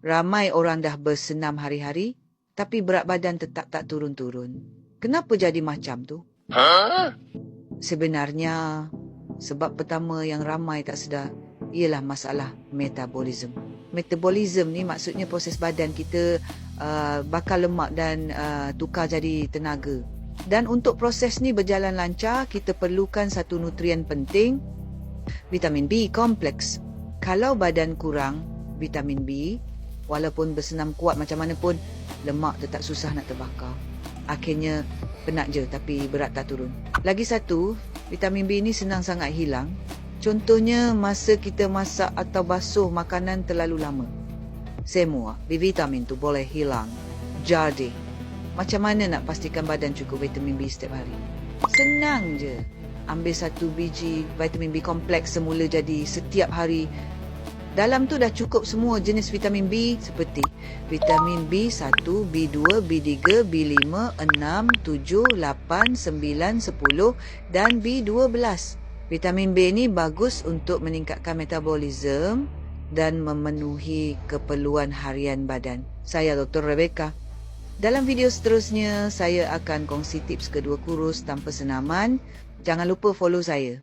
Ramai orang dah bersenam hari-hari, tapi berat badan tetap tak turun-turun. Kenapa jadi macam tu? Sebenarnya, sebab pertama yang ramai tak sedar ialah masalah metabolism. Metabolism ni maksudnya proses badan kita bakar lemak dan tukar jadi tenaga. Dan untuk proses ni berjalan lancar, kita perlukan satu nutrien penting, vitamin B kompleks. Kalau badan kurang vitamin B, walaupun bersenam kuat macam mana pun, lemak tetap susah nak terbakar. Akhirnya penat je tapi berat tak turun. Lagi satu, vitamin B ni senang sangat hilang. Contohnya masa kita masak atau basuh makanan terlalu lama. Semua B-vitamin tu boleh hilang. Jadi, macam mana nak pastikan badan cukup vitamin B setiap hari? Senang je. Ambil satu biji vitamin B kompleks semula jadi setiap hari. Dalam tu dah cukup semua jenis vitamin B seperti vitamin B1, B2, B3, B5, 6, 7, 8, 9, 10 dan B12. Vitamin B ni bagus untuk meningkatkan metabolisme dan memenuhi keperluan harian badan. Saya Dr. Rebecca. Dalam video seterusnya, saya akan kongsi tips kedua kurus tanpa senaman. Jangan lupa follow saya.